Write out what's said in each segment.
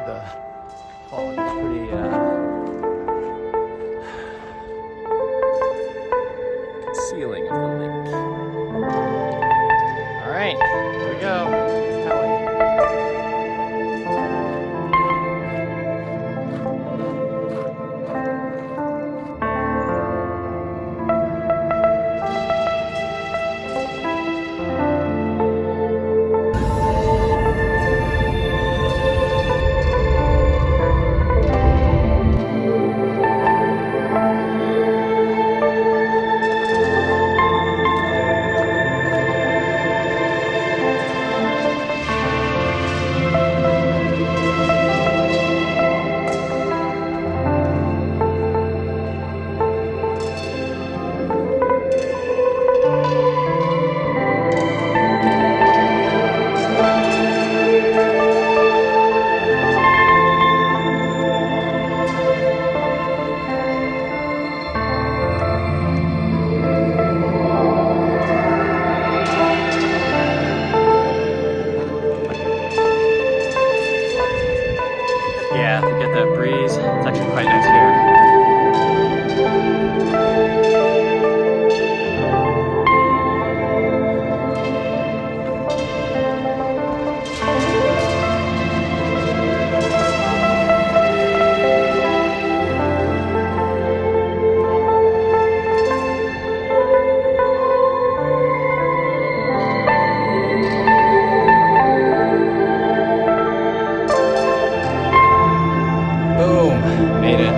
the fog is pretty concealing of the lake. All right, here we go. Yeah, to get that breeze, it's actually quite nice here. Boom, made it.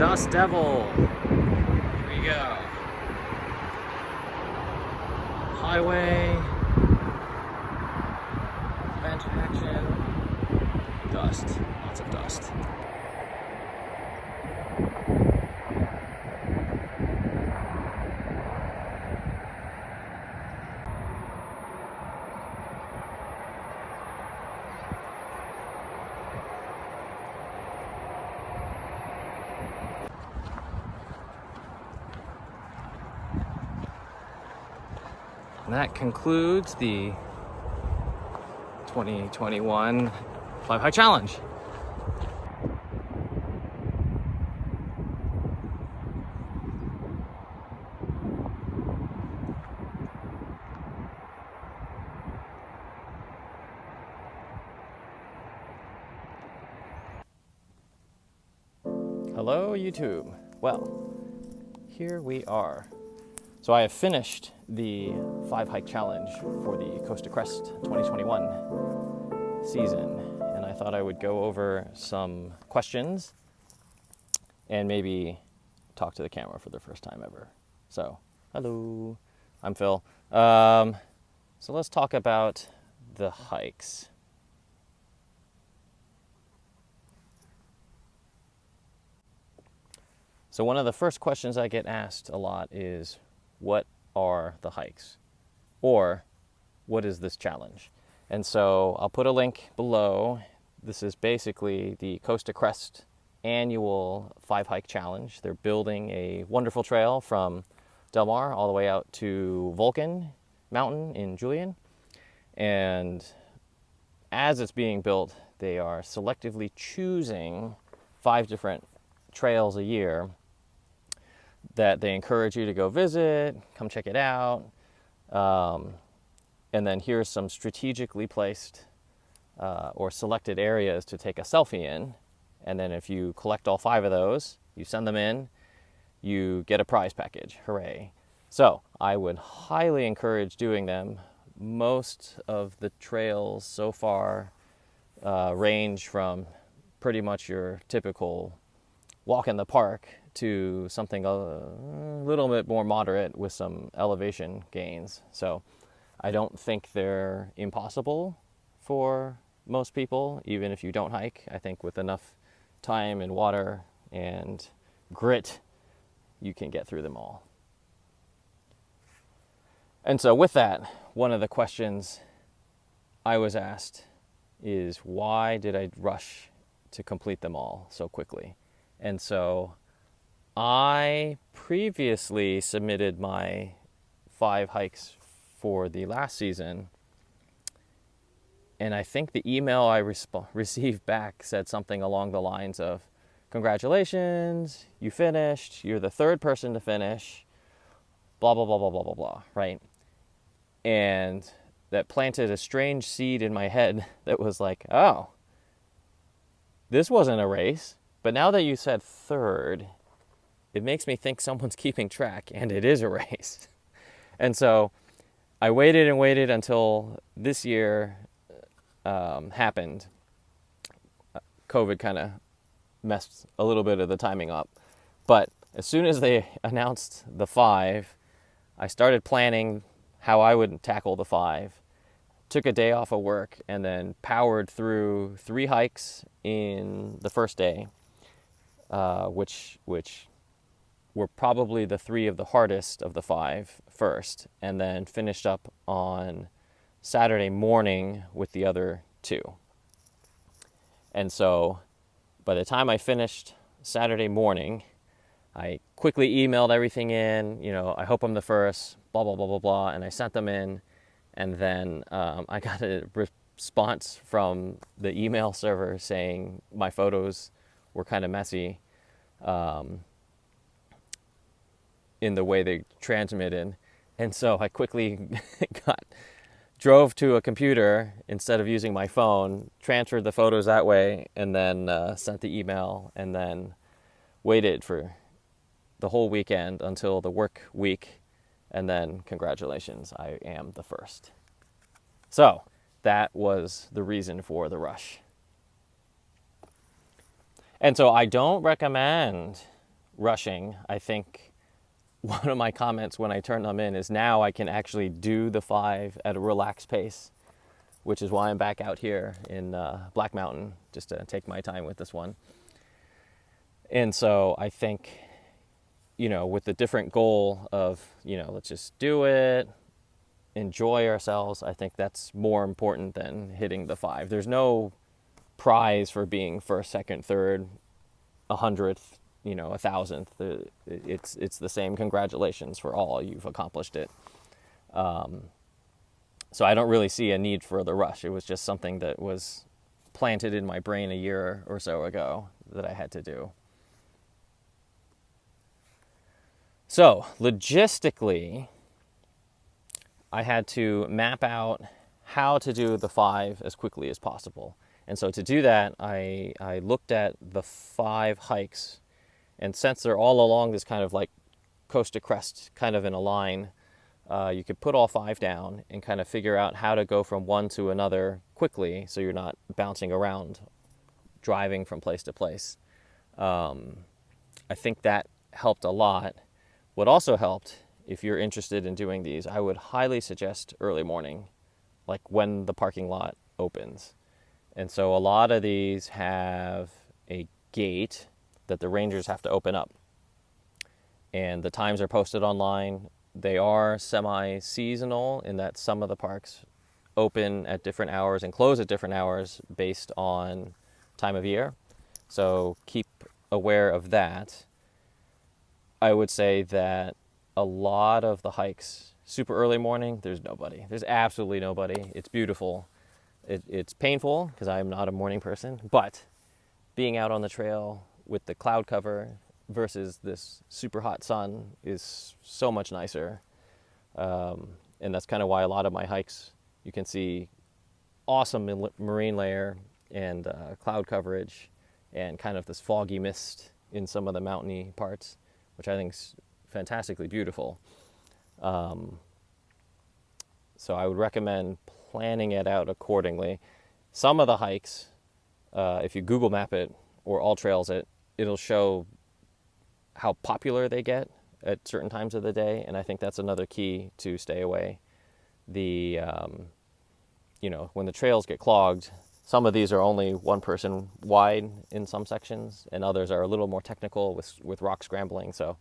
Dust Devil. Here we go. Highway. Vent action. Dust. Lots of dust. And that concludes the 2021 5 Hike Challenge. Hello, YouTube. Well, here we are. So I have finished the 5 Hike Challenge for the Coast to Crest 2021 season, and I thought I would go over some questions and maybe talk to the camera for the first time ever. So, hello, I'm Phil. So let's talk about the hikes. So one of the first questions I get asked a lot is, what are the hikes? Or, what is this challenge? And so I'll put a link below. This is basically the Coast to Crest annual 5 Hike Challenge. They're building a wonderful trail from Del Mar all the way out to Vulcan Mountain in Julian. And as it's being built, they are selectively choosing 5 different trails a year that they encourage you to go visit, come check it out. And then here's some strategically placed or selected areas to take a selfie in. And then if you collect all 5 of those, you send them in, you get a prize package. Hooray. So I would highly encourage doing them. Most of the trails so far range from pretty much your typical walk in the park to something a little bit more moderate with some elevation gains. So I don't think they're impossible for most people, even if you don't hike. I think with enough time and water and grit, you can get through them all. And so with that, one of the questions I was asked is, why did I rush to complete them all so quickly? And so I previously submitted my 5 hikes for the last season, and I think the email I received back said something along the lines of, congratulations, you finished, you're the 3rd person to finish, blah, blah, blah, blah, blah, blah, blah, right? And that planted a strange seed in my head that was like, oh, this wasn't a race. But now that you said 3rd, it makes me think someone's keeping track, and it is a race. And so I waited and waited until this year happened. COVID kind of messed a little bit of the timing up. But as soon as they announced the 5, I started planning how I would tackle the 5. Took a day off of work and then powered through 3 hikes in the first day, which were probably the 3 of the hardest of the 5 first, and then finished up on Saturday morning with the other 2. And so by the time I finished Saturday morning, I quickly emailed everything in, I hope I'm the first, blah, blah, blah, blah, blah, and I sent them in. And then I got a response from the email server saying my photos were kind of messy in the way they transmitted. And so I quickly drove to a computer instead of using my phone, transferred the photos that way, and then sent the email, and then waited for the whole weekend until the work week, and then congratulations, I am the first. So that was the reason for the rush. And so I don't recommend rushing, I think one of my comments when I turn them in is now I can actually do the 5 at a relaxed pace, which is why I'm back out here in Black Mountain, just to take my time with this one. And so I think, with the different goal of, let's just do it, enjoy ourselves, I think that's more important than hitting the 5. There's no prize for being first, second, third, 100th, 1,000th. It's the same congratulations for all. You've accomplished it. So I don't really see a need for the rush. It was just something that was planted in my brain a year or so ago that I had to do. So logistically, I had to map out how to do the 5 as quickly as possible. And so to do that, I looked at the 5 hikes, and since they're all along this kind of like coast to crest kind of in a line, you could put all 5 down and kind of figure out how to go from one to another quickly so you're not bouncing around, driving from place to place. I think that helped a lot. What also helped, if you're interested in doing these, I would highly suggest early morning, like when the parking lot opens. And so a lot of these have a gate that the rangers have to open up. And the times are posted online. They are semi-seasonal in that some of the parks open at different hours and close at different hours based on time of year. So keep aware of that. I would say that a lot of the hikes, super early morning, there's nobody. There's absolutely nobody. It's beautiful. It's painful because I'm not a morning person, but being out on the trail with the cloud cover versus this super hot sun is so much nicer. And that's kind of why a lot of my hikes, you can see awesome marine layer and cloud coverage and kind of this foggy mist in some of the mountainy parts, which I think is fantastically beautiful. So I would recommend planning it out accordingly. Some of the hikes, if you Google map it or All Trails it, it'll show how popular they get at certain times of the day, and I think that's another key to stay away. When the trails get clogged, some of these are only one person wide in some sections, and others are a little more technical with rock scrambling, so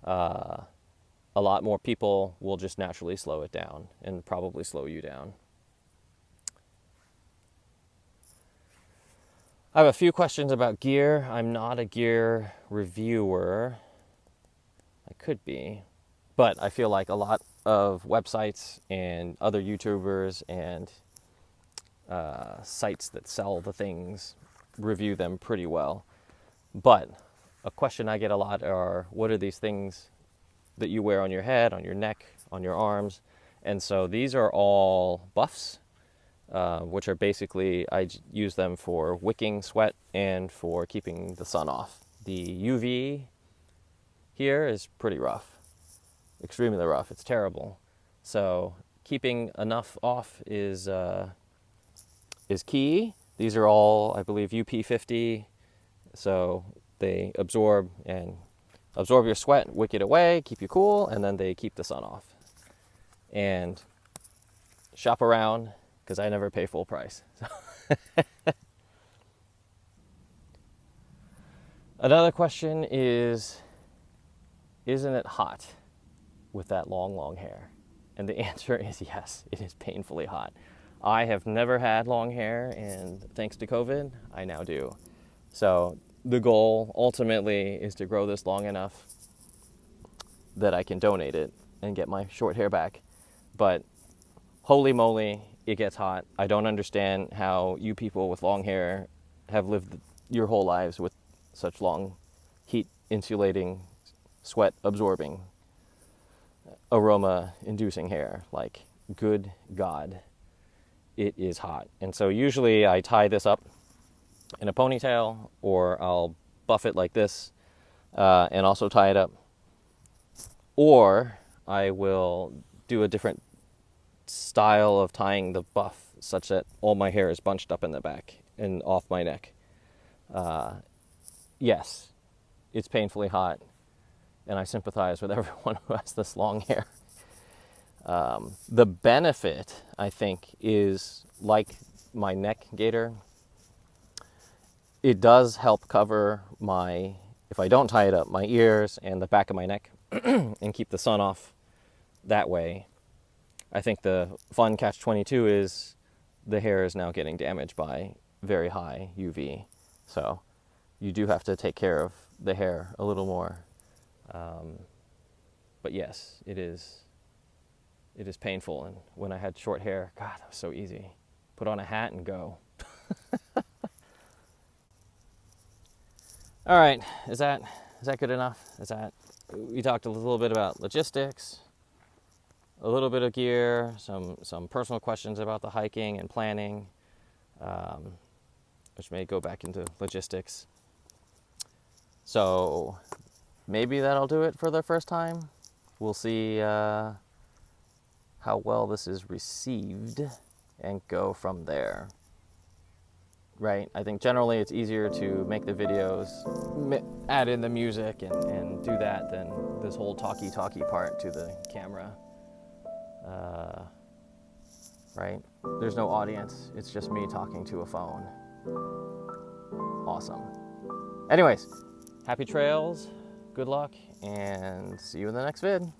a lot more people will just naturally slow it down and probably slow you down. I have a few questions about gear. I'm not a gear reviewer. I could be, but I feel like a lot of websites and other YouTubers and sites that sell the things review them pretty well. But a question I get a lot are, what are these things that you wear on your head, on your neck, on your arms? And so these are all buffs, which are basically, I use them for wicking sweat and for keeping the sun off. The UV here is pretty rough, extremely rough. It's terrible. So keeping enough off is key. These are all, I believe, UP50, so they absorb your sweat, wick it away, keep you cool, and then they keep the sun off. And shop around, because I never pay full price. Another question is, isn't it hot with that long, long hair? And the answer is yes, it is painfully hot. I have never had long hair, and thanks to COVID, I now do. So the goal ultimately is to grow this long enough that I can donate it and get my short hair back. But holy moly, it gets hot. I don't understand how you people with long hair have lived your whole lives with such long, heat insulating, sweat absorbing, aroma inducing hair. Like, good God, it is hot. And so usually I tie this up in a ponytail, or I'll buff it like this and also tie it up. Or I will do a different style of tying the buff such that all my hair is bunched up in the back and off my neck. Yes, it's painfully hot. and I sympathize with everyone who has this long hair. The benefit, I think, is like my neck gaiter. It does help cover my, if I don't tie it up, my ears and the back of my neck and keep the sun off that way. I think the fun catch-22 is the hair is now getting damaged by very high UV. So you do have to take care of the hair a little more. But yes, it is painful. And when I had short hair, God, that was so easy. Put on a hat and go. All right, is that good enough? We talked a little bit about logistics, a little bit of gear, some personal questions about the hiking and planning, which may go back into logistics. So maybe that'll do it for the first time. We'll see how well this is received and go from there. Right? I think generally it's easier to make the videos, add in the music and do that than this whole talky part to the camera. Right? There's no audience. It's just me talking to a phone. Awesome. Anyways, happy trails, good luck, and see you in the next vid.